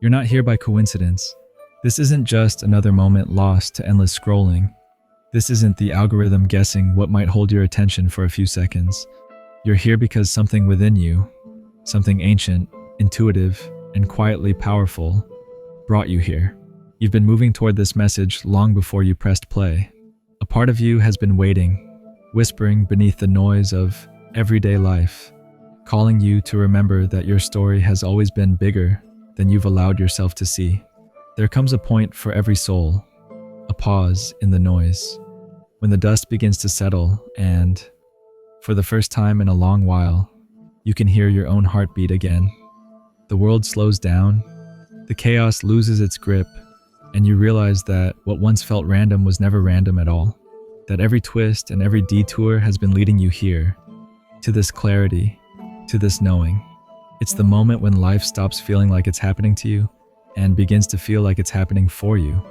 You're not here by coincidence. This isn't just another moment lost to endless scrolling. This isn't the algorithm guessing what might hold your attention for a few seconds. You're here because something within you, something ancient, intuitive, and quietly powerful, brought you here. You've been moving toward this message long before you pressed play. A part of you has been waiting, whispering beneath the noise of everyday life, calling you to remember that your story has always been bigger than you've allowed yourself to see. There comes a point for every soul, a pause in the noise, when the dust begins to settle and, for the first time in a long while, you can hear your own heartbeat again. The world slows down, the chaos loses its grip, and you realize that what once felt random was never random at all. That every twist and every detour has been leading you here, to this clarity, to this knowing. It's the moment when life stops feeling like it's happening to you and begins to feel like it's happening for you.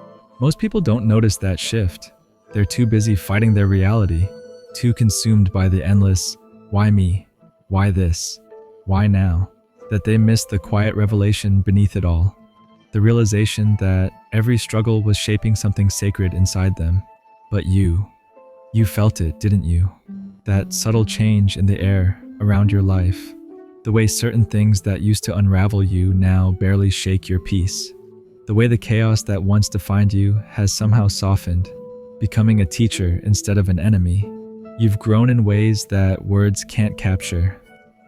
Most people don't notice that shift. They're too busy fighting their reality, too consumed by the endless, why me? Why this? Why now? That they miss the quiet revelation beneath it all. The realization that every struggle was shaping something sacred inside them. But you felt it, didn't you? That subtle change in the air around your life. The way certain things that used to unravel you now barely shake your peace. The way the chaos that once defined you has somehow softened, becoming a teacher instead of an enemy. You've grown in ways that words can't capture.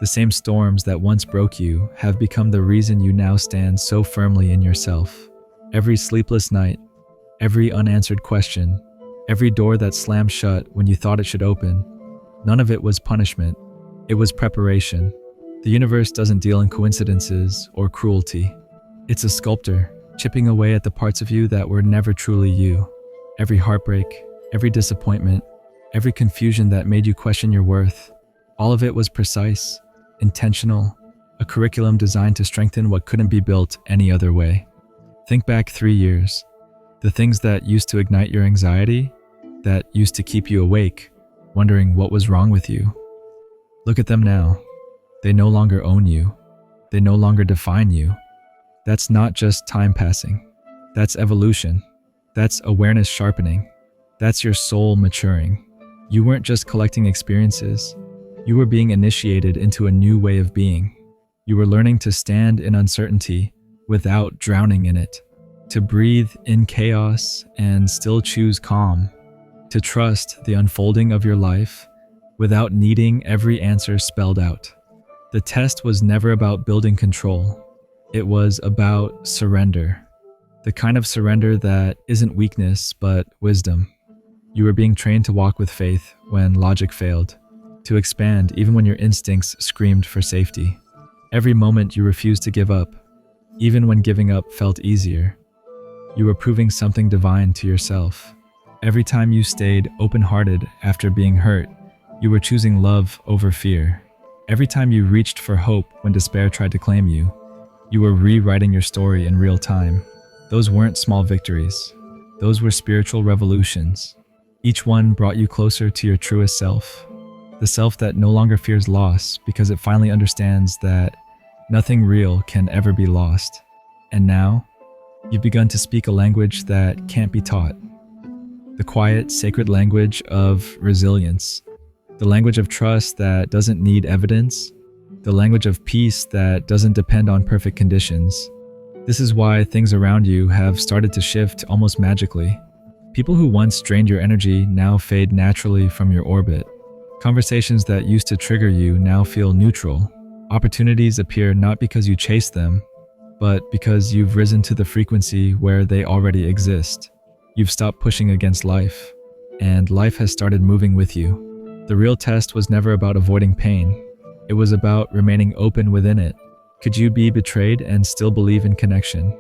The same storms that once broke you have become the reason you now stand so firmly in yourself. Every sleepless night, every unanswered question, every door that slammed shut when you thought it should open, none of it was punishment. It was preparation. The universe doesn't deal in coincidences or cruelty. It's a sculptor, chipping away at the parts of you that were never truly you. Every heartbreak, every disappointment, every confusion that made you question your worth, all of it was precise, intentional, a curriculum designed to strengthen what couldn't be built any other way. Think back 3 years. The things that used to ignite your anxiety, that used to keep you awake, wondering what was wrong with you. Look at them now. They no longer own you. They no longer define you. That's not just time passing. That's evolution. That's awareness sharpening. That's your soul maturing. You weren't just collecting experiences. You were being initiated into a new way of being. You were learning to stand in uncertainty without drowning in it, to breathe in chaos and still choose calm, to trust the unfolding of your life without needing every answer spelled out. The test was never about building control. It was about surrender. The kind of surrender that isn't weakness, but wisdom. You were being trained to walk with faith when logic failed, to expand even when your instincts screamed for safety. Every moment you refused to give up, even when giving up felt easier. You were proving something divine to yourself. Every time you stayed open-hearted after being hurt, you were choosing love over fear. Every time you reached for hope when despair tried to claim you, you were rewriting your story in real time. Those weren't small victories. Those were spiritual revolutions. Each one brought you closer to your truest self, the self that no longer fears loss because it finally understands that nothing real can ever be lost. And now, you've begun to speak a language that can't be taught. The quiet, sacred language of resilience. The language of trust that doesn't need evidence. The language of peace that doesn't depend on perfect conditions. This is why things around you have started to shift almost magically. People who once drained your energy now fade naturally from your orbit. Conversations that used to trigger you now feel neutral. Opportunities appear not because you chase them, but because you've risen to the frequency where they already exist. You've stopped pushing against life, and life has started moving with you. The real test was never about avoiding pain. It was about remaining open within it. Could you be betrayed and still believe in connection?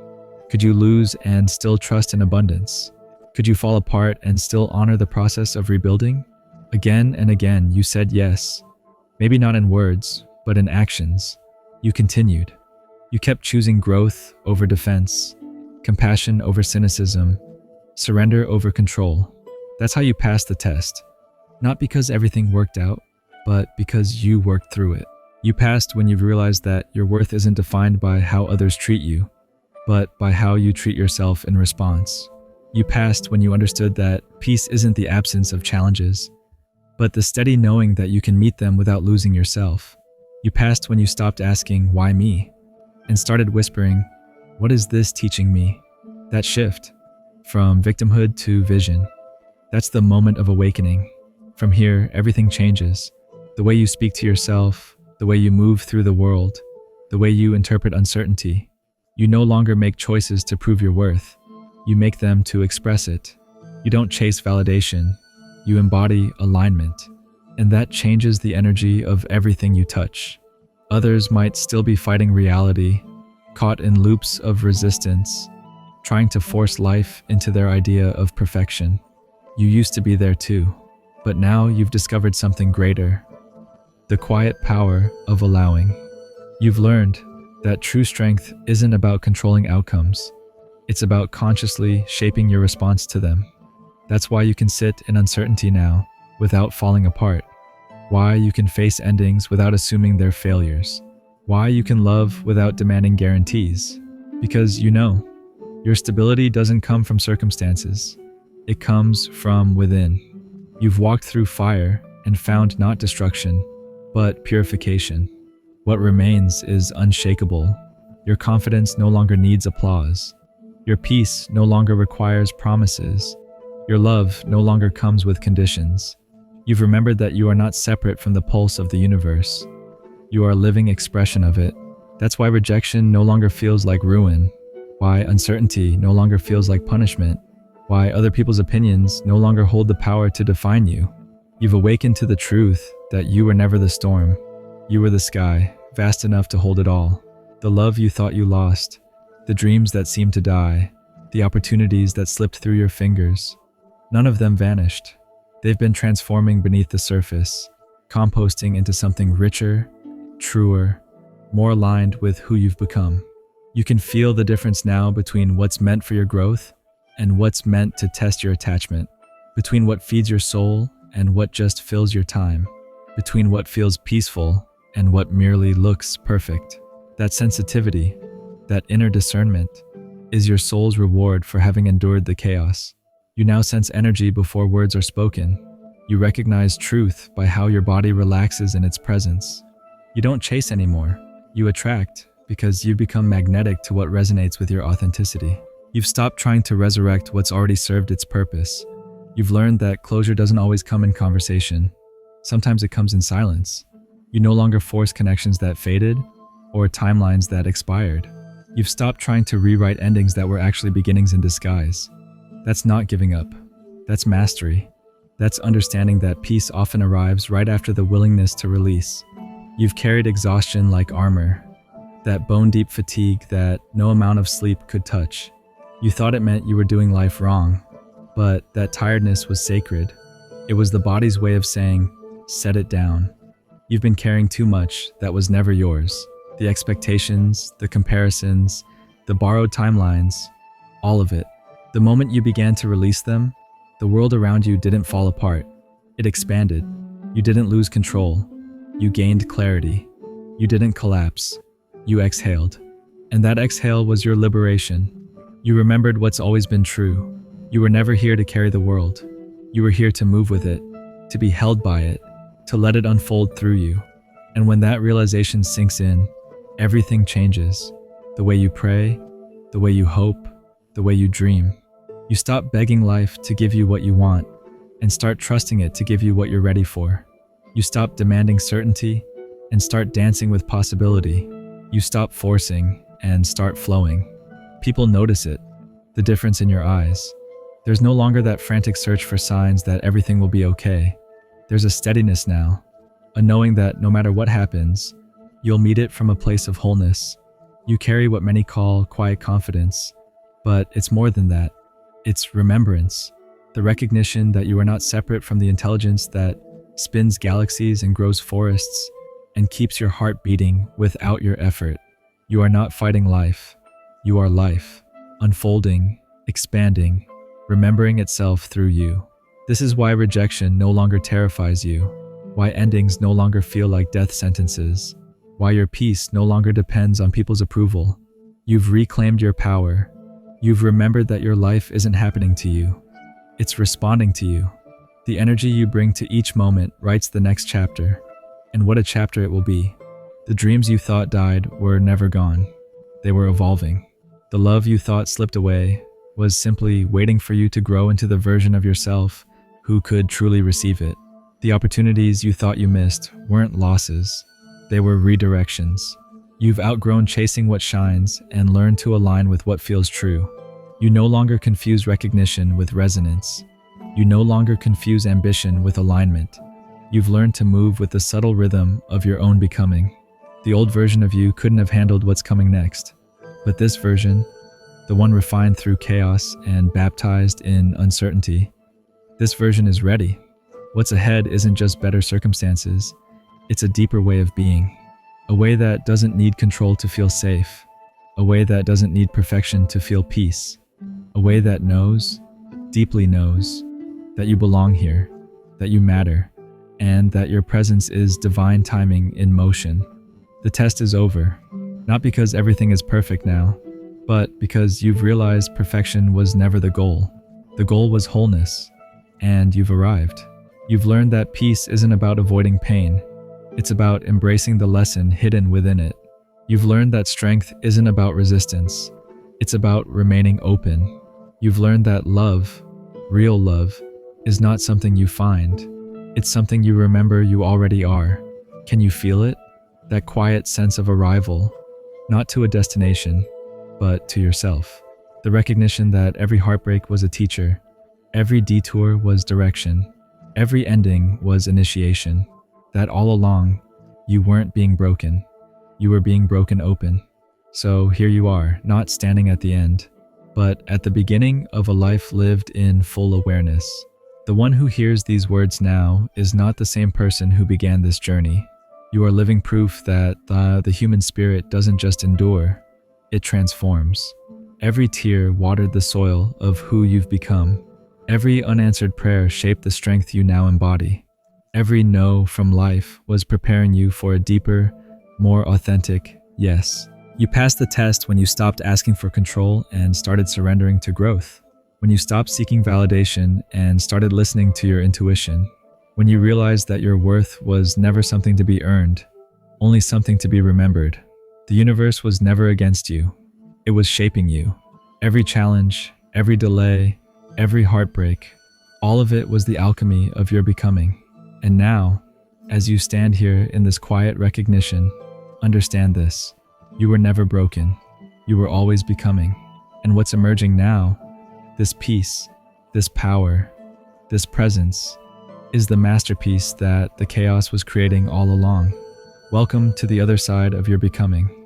Could you lose and still trust in abundance? Could you fall apart and still honor the process of rebuilding? Again and again, you said yes. Maybe not in words, but in actions. You continued. You kept choosing growth over defense, compassion over cynicism, surrender over control. That's how you passed the test. Not because everything worked out, but because you worked through it. You passed when you've realized that your worth isn't defined by how others treat you. but by how you treat yourself in response. You passed when you understood that peace isn't the absence of challenges, but the steady knowing that you can meet them without losing yourself. You passed when you stopped asking, "Why me?" and started whispering, "What is this teaching me?" That shift from victimhood to vision, that's the moment of awakening. From here, everything changes. The way you speak to yourself, the way you move through the world, the way you interpret uncertainty. You no longer make choices to prove your worth. You make them to express it. You don't chase validation. You embody alignment. And that changes the energy of everything you touch. Others might still be fighting reality, caught in loops of resistance, trying to force life into their idea of perfection. You used to be there too, but now you've discovered something greater. The quiet power of allowing. You've learned that true strength isn't about controlling outcomes. It's about consciously shaping your response to them. That's why you can sit in uncertainty now without falling apart. Why you can face endings without assuming they're failures. Why you can love without demanding guarantees. Because you know, your stability doesn't come from circumstances. It comes from within. You've walked through fire and found not destruction, but purification. What remains is unshakable. Your confidence no longer needs applause. Your peace no longer requires promises. Your love no longer comes with conditions. You've remembered that you are not separate from the pulse of the universe. You are a living expression of it. That's why rejection no longer feels like ruin. Why uncertainty no longer feels like punishment. Why other people's opinions no longer hold the power to define you. You've awakened to the truth that you were never the storm. You were the sky, vast enough to hold it all. The love you thought you lost, the dreams that seemed to die, the opportunities that slipped through your fingers. None of them vanished. They've been transforming beneath the surface, composting into something richer, truer, more aligned with who you've become. You can feel the difference now between what's meant for your growth and what's meant to test your attachment, between what feeds your soul and what just fills your time, between what feels peaceful and what merely looks perfect. That sensitivity, that inner discernment, is your soul's reward for having endured the chaos. You now sense energy before words are spoken. You recognize truth by how your body relaxes in its presence. You don't chase anymore. You attract because you've become magnetic to what resonates with your authenticity. You've stopped trying to resurrect what's already served its purpose. You've learned that closure doesn't always come in conversation. Sometimes it comes in silence. You no longer force connections that faded or timelines that expired. You've stopped trying to rewrite endings that were actually beginnings in disguise. That's not giving up. That's mastery. That's understanding that peace often arrives right after the willingness to release. You've carried exhaustion like armor, that bone-deep fatigue that no amount of sleep could touch. You thought it meant you were doing life wrong, but that tiredness was sacred. It was the body's way of saying, set it down. You've been carrying too much that was never yours. The expectations, the comparisons, the borrowed timelines, all of it. The moment you began to release them, the world around you didn't fall apart. It expanded. You didn't lose control. You gained clarity. You didn't collapse. You exhaled. And that exhale was your liberation. You remembered what's always been true. You were never here to carry the world. You were here to move with it, to be held by it, to let it unfold through you. And when that realization sinks in, everything changes. The way you pray, the way you hope, the way you dream. You stop begging life to give you what you want and start trusting it to give you what you're ready for. You stop demanding certainty and start dancing with possibility. You stop forcing and start flowing. People notice it, the difference in your eyes. There's no longer that frantic search for signs that everything will be okay. There's a steadiness now, a knowing that no matter what happens, you'll meet it from a place of wholeness. You carry what many call quiet confidence, but it's more than that. It's remembrance, the recognition that you are not separate from the intelligence that spins galaxies and grows forests and keeps your heart beating without your effort. You are not fighting life. You are life, unfolding, expanding, remembering itself through you. This is why rejection no longer terrifies you, why endings no longer feel like death sentences, why your peace no longer depends on people's approval. You've reclaimed your power. You've remembered that your life isn't happening to you. It's responding to you. The energy you bring to each moment writes the next chapter. And what a chapter it will be. The dreams you thought died were never gone. They were evolving. The love you thought slipped away was simply waiting for you to grow into the version of yourself who could truly receive it. The opportunities you thought you missed weren't losses. They were redirections. You've outgrown chasing what shines and learned to align with what feels true. You no longer confuse recognition with resonance. You no longer confuse ambition with alignment. You've learned to move with the subtle rhythm of your own becoming. The old version of you couldn't have handled what's coming next. But this version, the one refined through chaos and baptized in uncertainty, this version is ready. What's ahead isn't just better circumstances. It's a deeper way of being. A way that doesn't need control to feel safe. A way that doesn't need perfection to feel peace. A way that knows, deeply knows, that you belong here, that you matter, and that your presence is divine timing in motion. The test is over, not because everything is perfect now, but because you've realized perfection was never the goal. The goal was wholeness, and you've arrived. You've learned that peace isn't about avoiding pain. It's about embracing the lesson hidden within it. You've learned that strength isn't about resistance. It's about remaining open. You've learned that love, real love, is not something you find. It's something you remember you already are. Can you feel it? That quiet sense of arrival, not to a destination, but to yourself. The recognition that every heartbreak was a teacher, every detour was direction, every ending was initiation. That all along, you weren't being broken. You were being broken open. So here you are, not standing at the end, but at the beginning of a life lived in full awareness. The one who hears these words now is not the same person who began this journey. You are living proof that the human spirit doesn't just endure, it transforms. Every tear watered the soil of who you've become. Every unanswered prayer shaped the strength you now embody. Every no from life was preparing you for a deeper, more authentic yes. You passed the test when you stopped asking for control and started surrendering to growth. When you stopped seeking validation and started listening to your intuition. When you realized that your worth was never something to be earned, only something to be remembered. The universe was never against you. It was shaping you. Every challenge, every delay, every heartbreak, all of it was the alchemy of your becoming. And now, as you stand here in this quiet recognition, understand this. You were never broken. You were always becoming. And what's emerging now, this peace, this power, this presence, is the masterpiece that the chaos was creating all along. Welcome to the other side of your becoming.